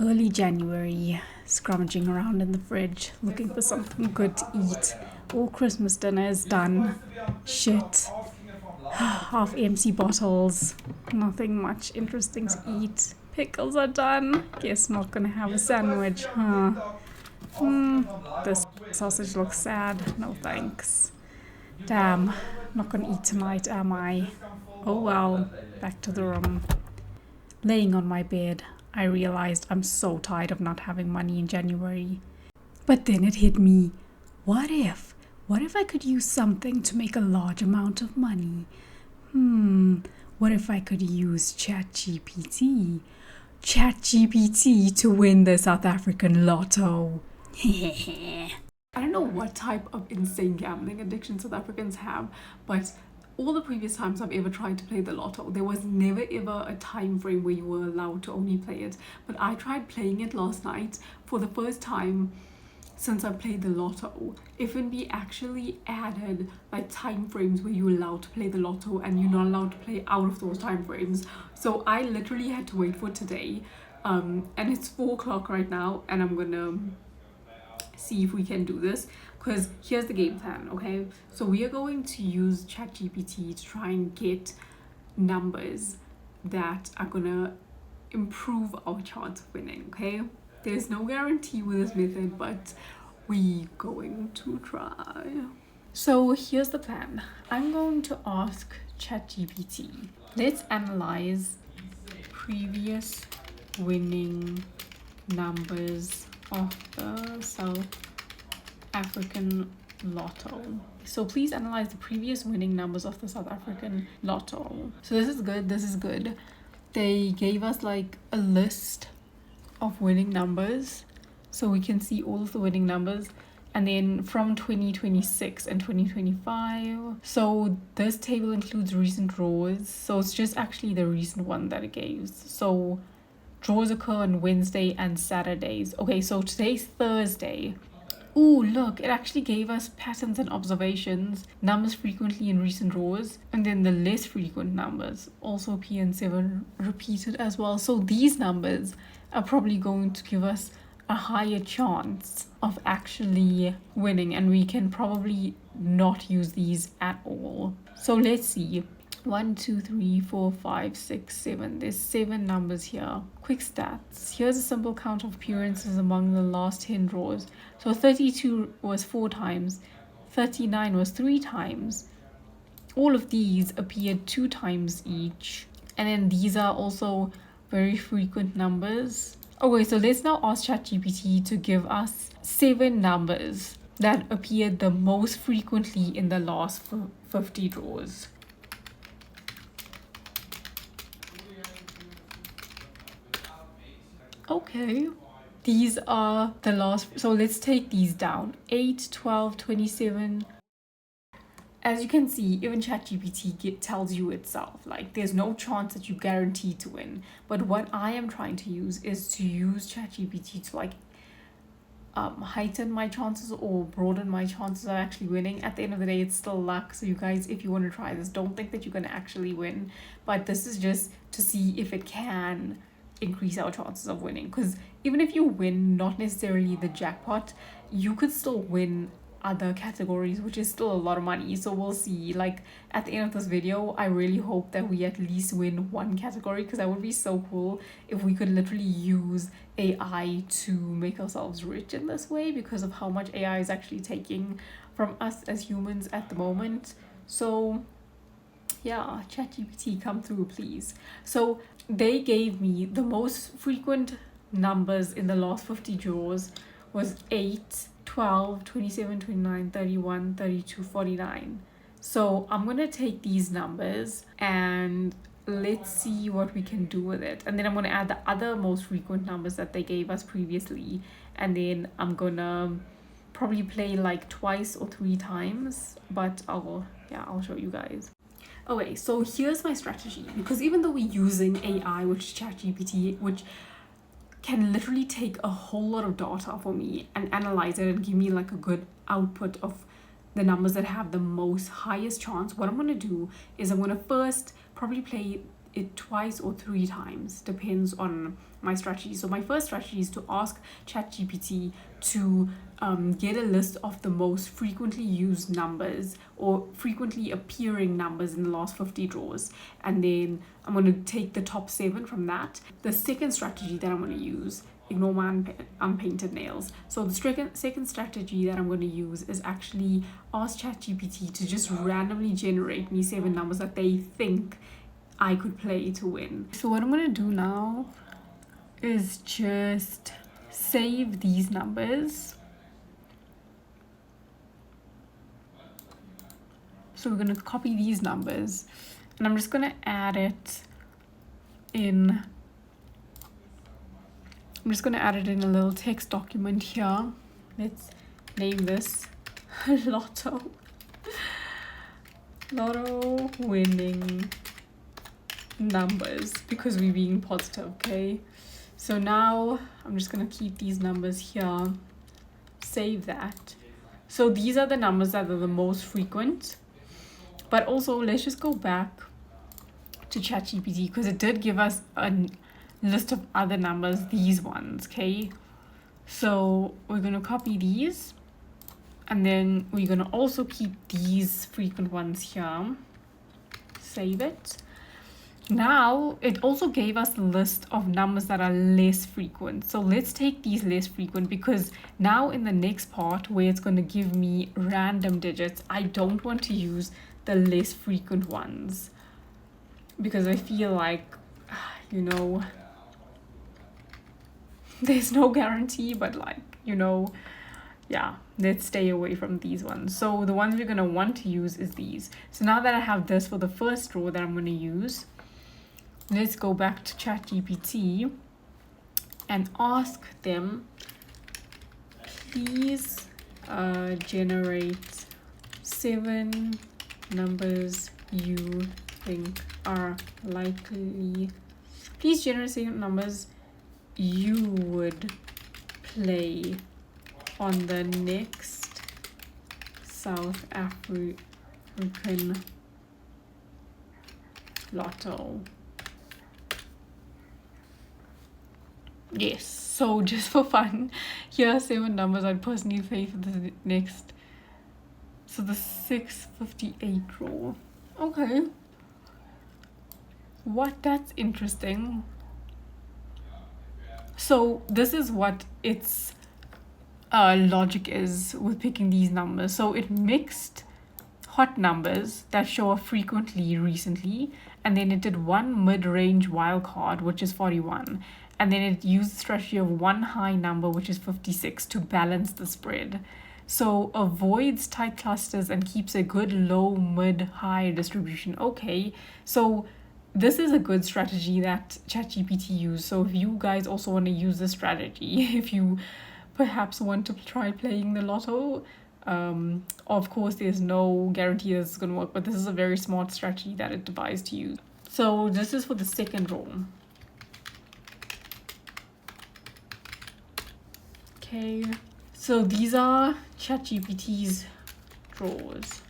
Early January, scrummaging around in the fridge, looking for something good to eat. All Christmas dinner is done. Shit. Half empty bottles. Nothing much interesting to eat. Pickles are done. Guess not gonna have a sandwich, huh? This sausage looks sad. No thanks. Damn. Not gonna eat tonight, am I? Oh well. Back to the room. Laying on my bed, I realized I'm so tired of not having money in January. But then it hit me. What if? What if I could use something to make a large amount of money? What if I could use ChatGPT? ChatGPT to win the South African lotto. I don't know what type of insane gambling addiction South Africans have, but all the previous times I've ever tried to play the lotto, there was never ever a time frame where you were allowed to only play it. But I tried playing it last night for the first time since I played the lotto. FNB actually added like time frames where you're allowed to play the lotto and you're not allowed to play out of those time frames. So I literally had to wait for today, and it's 4 o'clock right now, and I'm gonna see if we can do this, because here's the game plan. Okay, so we are going to use ChatGPT to try and get numbers that are gonna improve our chance of winning. Okay, there's no guarantee with this method, but we're going to try. So here's the plan. I'm going to ask ChatGPT, let's analyze previous winning numbers of the South African lotto. So please analyze the previous winning numbers of the South African lotto. So this is good. They gave us like a list of winning numbers, so we can see all of the winning numbers, and then from 2026 and 2025. So this table includes recent draws, so it's just actually the recent one that it gave. So draws occur on Wednesday and Saturdays. Okay, so today's Thursday. Ooh, look, it actually gave us patterns and observations, numbers frequently in recent draws, and then the less frequent numbers also appear in 7 repeated as well. So these numbers are probably going to give us a higher chance of actually winning, and we can probably not use these at all. So let's see. 1, 2, 3, 4, 5, 6, 7. There's 7 numbers here. Quick stats. Here's a simple count of appearances among the last 10 draws. So 32 was 4 times. 39 was 3 times. All of these appeared 2 times each. And then these are also very frequent numbers. Okay, so let's now ask ChatGPT to give us 7 numbers that appeared the most frequently in the last 50 draws. Okay, these are the last, so let's take these down. 8, 12, 27. As you can see, even ChatGPT tells you itself, like, there's no chance that you guarantee to win. But what I am trying to use is to use ChatGPT to like heighten my chances or broaden my chances of actually winning. At the end of the day, it's still luck. So you guys, if you want to try this, don't think that you're going to actually win. But this is just to see if it can increase our chances of winning, because even if you win not necessarily the jackpot, you could still win other categories, which is still a lot of money. So we'll see. Like at the end of this video, I really hope that we at least win one category, because that would be so cool if we could literally use AI to make ourselves rich in this way, because of how much AI is actually taking from us as humans at the moment. So yeah, ChatGPT, come through, please. So they gave me the most frequent numbers in the last 50 draws was 8, 12, 27, 29, 31, 32, 49. So I'm gonna take these numbers and let's see what we can do with it. And then I'm gonna add the other most frequent numbers that they gave us previously. And then I'm gonna probably play like twice or 3 times, but I'll show you guys. Okay, so here's my strategy, because even though we're using AI, which is ChatGPT, which can literally take a whole lot of data for me and analyze it and give me like a good output of the numbers that have the most highest chance, what I'm going to do is I'm going to first probably play it twice or 3 times, depends on my strategy. So my first strategy is to ask ChatGPT to get a list of the most frequently used numbers or frequently appearing numbers in the last 50 draws, and then I'm going to take the top 7 from that. The second strategy that I'm going to use, ignore my unpainted nails. So the second strategy that I'm going to use is actually ask ChatGPT to just randomly generate me 7 numbers that they think I could play to win. So what I'm going to do now is just save these numbers. So we're going to copy these numbers, and I'm just going to add it in. I'm just going to add it in a little text document here. Let's name this lotto winning numbers, because we're being positive. Okay, so now I'm just going to keep these numbers here, save that. So these are the numbers that are the most frequent. But also, let's just go back to ChatGPT, because it did give us a list of other numbers, these ones. Okay, so we're going to copy these, and then we're going to also keep these frequent ones here, save it. Now it also gave us a list of numbers that are less frequent. So let's take these less frequent, because now in the next part where it's going to give me random digits, I don't want to use the less frequent ones, because I feel like, there's no guarantee, but yeah, let's stay away from these ones. So the ones we're going to want to use is these. So now that I have this for the first row that I'm going to use, let's go back to ChatGPT and ask them, please generate 7 numbers you think are likely. Please generate 7 numbers you would play on the next South African lotto. Yes, so just for fun, here are 7 numbers I'd personally play for the next. So the 658 draw. Okay. That's interesting. So this is what its logic is with picking these numbers. So it mixed hot numbers that show up frequently recently, and then it did one mid-range wild card, which is 41, and then it used the strategy of one high number, which is 56, to balance the spread. So avoids tight clusters and keeps a good low, mid, high distribution. Okay, so this is a good strategy that ChatGPT used. So if you guys also want to use this strategy, if you perhaps want to try playing the lotto, of course there's no guarantee this is going to work, but this is a very smart strategy that it devised to use. So this is for the second row. Okay, so these are ChatGPT's draws.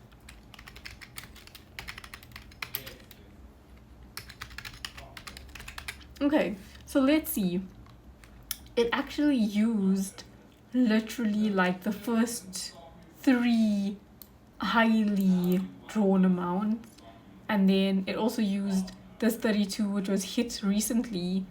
Okay, so let's see. It actually used literally like the first 3 highly drawn amounts, and then it also used this 32, which was hit recently.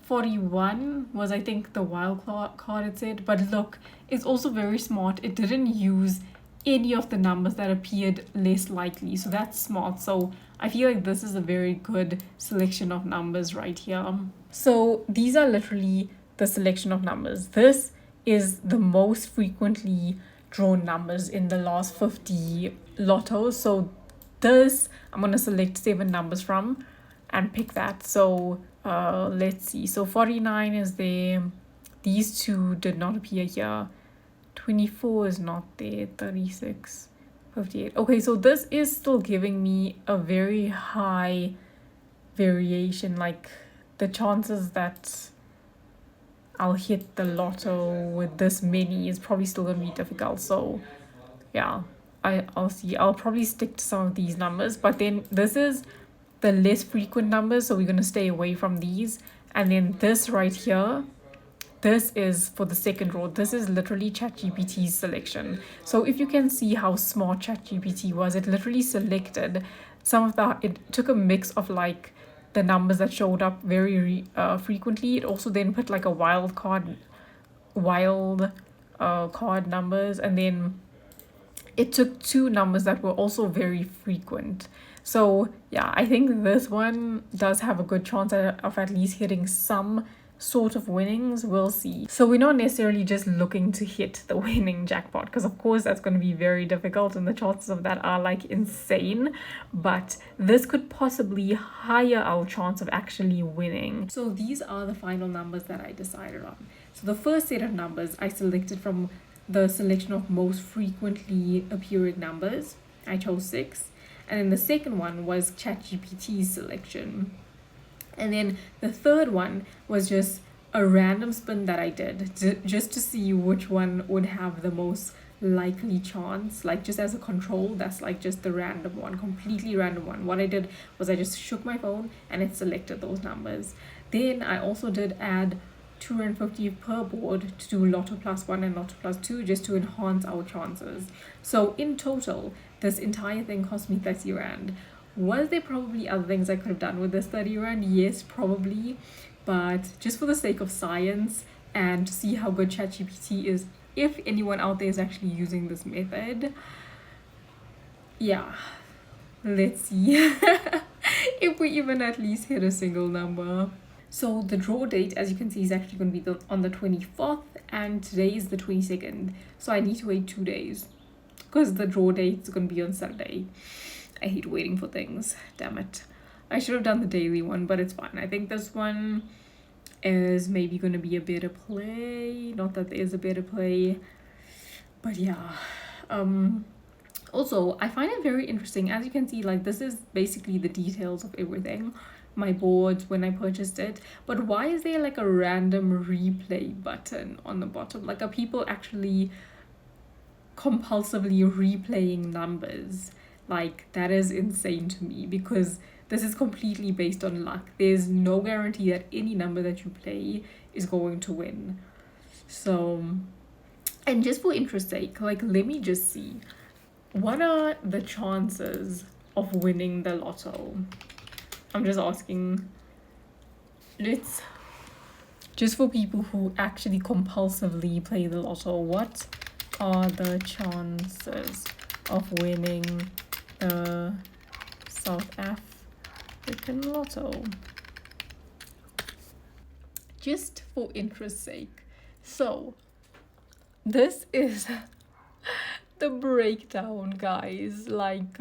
41 was, I think, the wild card it said. But look, it's also very smart. It didn't use any of the numbers that appeared less likely, so that's smart. So I feel like this is a very good selection of numbers right here. So these are literally the selection of numbers. This is the most frequently drawn numbers in the last 50 lottos. So this I'm going to select 7 numbers from and pick that. So let's see. So 49 is there. These 2 did not appear here. 24 is not there. 36, 58. Okay, so this is still giving me a very high variation. Like the chances that I'll hit the lotto with this many is probably still going to be difficult. So yeah, I'll see. I'll probably stick to some of these numbers, but then this is the less frequent numbers, so we're going to stay away from these. And then this right here, this is for the second row. This is literally ChatGPT's selection. So if you can see how smart ChatGPT was, it literally selected some of the, it took a mix of like the numbers that showed up very frequently. It also then put like a wild card numbers, and then it took two numbers that were also very frequent. So yeah, I think this one does have a good chance of at least hitting some sort of winnings. We'll see. So we're not necessarily just looking to hit the winning jackpot, because of course that's going to be very difficult and the chances of that are like insane, but this could possibly higher our chance of actually winning. So these are the final numbers that I decided on. So the first set of numbers I selected from the selection of most frequently appearing numbers. I chose 6. And then the second one was ChatGPT's selection. And then the third one was just a random spin that I did just to see which one would have the most likely chance, like just as a control. That's like just the random one, completely random one. What I did was I just shook my phone and it selected those numbers. Then I also did add 250 per board to do lotto +1 and lotto +2 just to enhance our chances. So in total, this entire thing cost me 30 rand. Was there probably other things I could have done with this 30 rand? Yes, probably. But just for the sake of science and to see how good ChatGPT is, if anyone out there is actually using this method, yeah, let's see if we even at least hit a single number. So the draw date, as you can see, is actually going to be on the 24th, and today is the 22nd. So I need to wait 2 days because the draw date is going to be on Saturday. I hate waiting for things. Damn it. I should have done the daily one, but it's fine. I think this one is maybe going to be a better play. Not that there's a better play, but yeah. Also, I find it very interesting. As you can see, like this is basically the details of everything. My boards when I purchased it, but why is there like a random replay button on the bottom? Like, are people actually compulsively replaying numbers? Like, that is insane to me, because this is completely based on luck. There's no guarantee that any number that you play is going to win. So, and just for interest's sake, like, let me just see, what are the chances of winning the lotto? I'm just asking. Let's just for people who actually compulsively play the lotto, what are the chances of winning the South African lotto? Just for interest's sake. So this is the breakdown, guys. Like,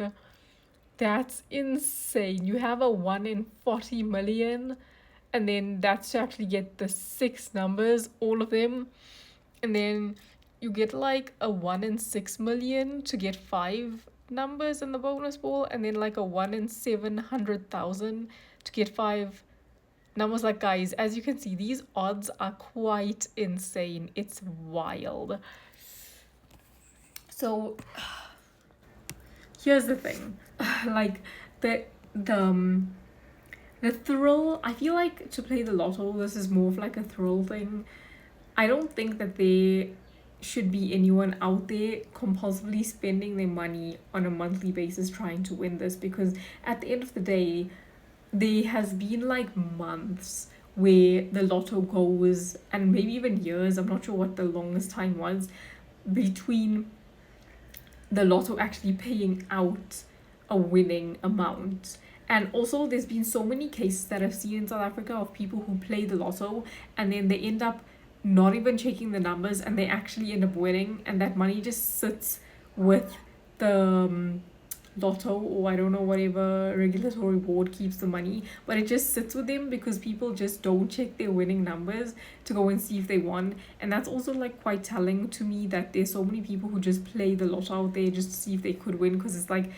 that's insane. You have a 1 in 40 million, and then that's to actually get the 6 numbers, all of them. And then you get like a 1 in 6 million to get 5 numbers in the bonus ball, and then like a 1 in 700,000 to get 5 numbers. Like, guys, as you can see, these odds are quite insane. It's wild. So here's the thing. Like, the thrill, I feel like to play the lotto, this is more of like a thrill thing. I don't think that there should be anyone out there compulsively spending their money on a monthly basis trying to win this, because at the end of the day, there has been like months where the lotto goes, and maybe even years, I'm not sure what the longest time was, between the lotto actually paying out a winning amount. And also, there's been so many cases that I've seen in South Africa of people who play the lotto and then they end up not even checking the numbers and they actually end up winning, and that money just sits with the lotto, or I don't know, whatever regulatory board keeps the money, but it just sits with them because people just don't check their winning numbers to go and see if they won. And that's also like quite telling to me, that there's so many people who just play the lotto out there just to see if they could win, because it's like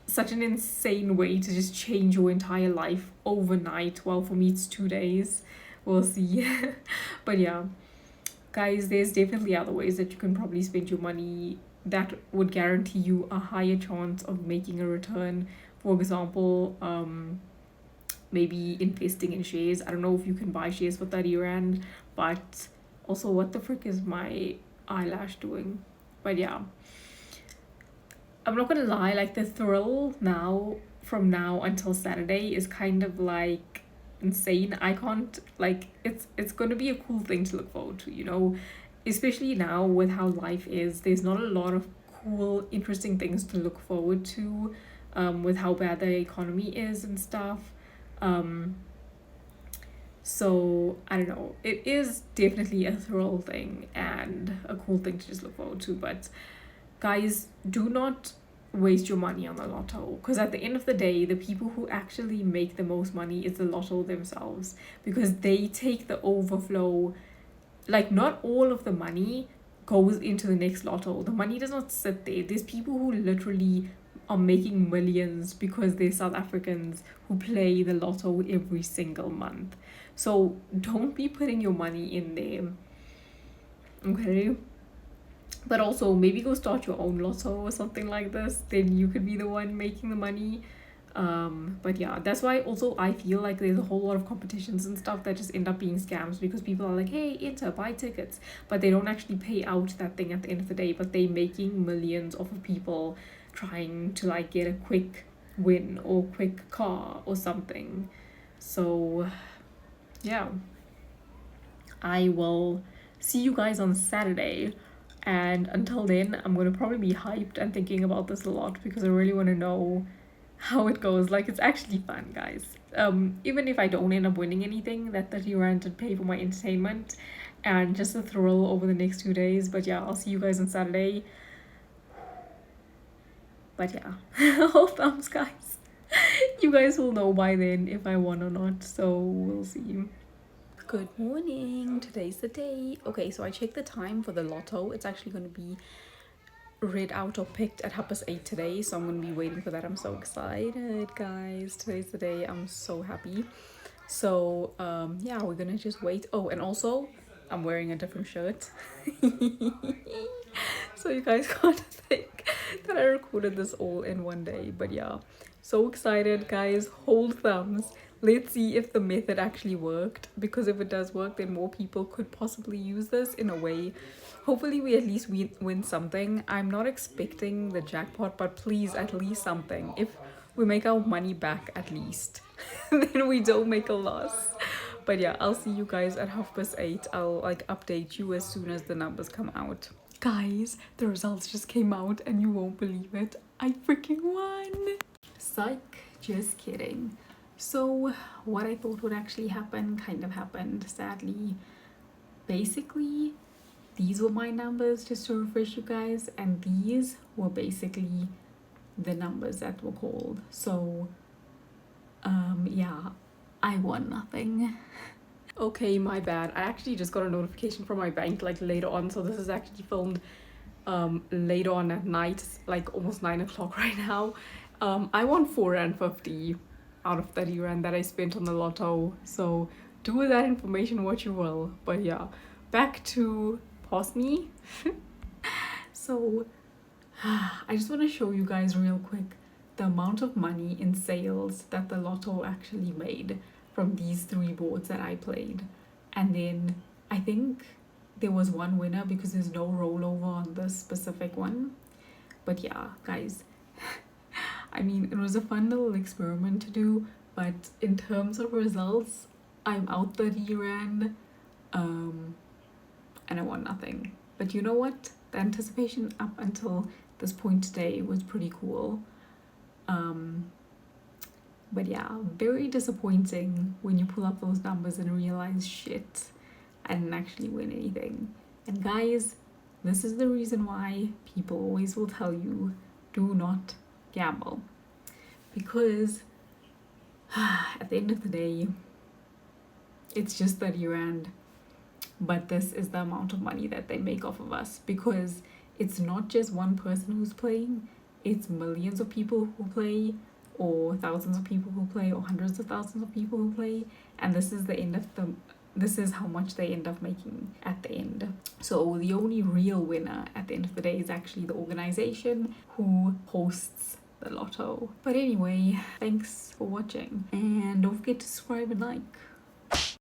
such an insane way to just change your entire life overnight. Well, for me it's 2 days, we'll see. But yeah, guys, there's definitely other ways that you can probably spend your money that would guarantee you a higher chance of making a return. For example, maybe investing in shares. I don't know if you can buy shares for 30 rand, but also what the frick is my eyelash doing? But yeah, I'm not gonna lie, like the thrill now from now until Saturday is kind of like insane. I can't, like, it's gonna be a cool thing to look forward to, you know, especially now with how life is. There's not a lot of cool, interesting things to look forward to, with how bad the economy is and stuff. Um, so I don't know. It is definitely a thrill thing and a cool thing to just look forward to, but guys, do not waste your money on the lotto, because at the end of the day, the people who actually make the most money is the lotto themselves, because they take the overflow. Like, not all of the money goes into the next lotto. The money does not sit there. There's people who literally are making millions because they're South Africans who play the lotto every single month. So don't be putting your money in there, okay? But also maybe go start your own lotto or something like this, then you could be the one making the money. But yeah, that's why also I feel like there's a whole lot of competitions and stuff that just end up being scams, because people are like, hey, enter, buy tickets, but they don't actually pay out that thing at the end of the day, but they making millions off of people trying to like get a quick win or quick car or something. So yeah, I will see you guys on Saturday. And until then, I'm gonna probably be hyped and thinking about this a lot, because I really want to know how it goes. Like, it's actually fun, guys. Even if I don't end up winning anything, that 30 rand to pay for my entertainment and just a thrill over the next 2 days. But yeah, I'll see you guys on Saturday. But yeah, all thumbs, guys. You guys will know by then if I won or not, so we'll see. Good morning, today's the day. Okay, so I checked the time for the lotto. It's actually going to be read out or picked at 8:30 today, so I'm going to be waiting for that. I'm so excited, guys. Today's the day. I'm so happy. So yeah, we're gonna just wait. Oh, and also I'm wearing a different shirt. So you guys can't think that I recorded this all in one day. But yeah, so excited, guys. Hold thumbs. Let's see if the method actually worked, because if it does work, then more people could possibly use this in a way. Hopefully we at least win something. I'm not expecting the jackpot, but please, at least something. If we make our money back at least, then we don't make a loss. But yeah, I'll see you guys at 8:30. I'll like update you as soon as the numbers come out. Guys, the results just came out and you won't believe it. I freaking won! Psych, just kidding. So what I thought would actually happen kind of happened, sadly. Basically, these were my numbers, just to refresh you guys, and these were basically the numbers that were called. So yeah, I won nothing. Okay, my bad. I actually just got a notification from my bank like later on, so this is actually filmed later on at night. It's like almost 9 o'clock right now. I won 4.50 out of 30 rand that I spent on the lotto, so do with that information what you will. But yeah, back to pause me. So I just want to show you guys real quick the amount of money in sales that the lotto actually made from these 3 boards that I played. And then I think there was one winner because there's no rollover on this specific one. But yeah, guys, I mean, it was a fun little experiment to do, but in terms of results, I'm out 30 rand, and I won nothing. But you know what? The anticipation up until this point today was pretty cool. But yeah, very disappointing when you pull up those numbers and realize, shit, I didn't actually win anything. And guys, this is the reason why people always will tell you, do not gamble. Because at the end of the day, it's just 30 rand. But this is the amount of money that they make off of us, because it's not just one person who's playing, it's millions of people who play, or thousands of people who play, or hundreds of thousands of people who play, and this is how much they end up making at the end. So the only real winner at the end of the day is actually the organization who hosts the lotto. But anyway, thanks for watching and don't forget to subscribe and like.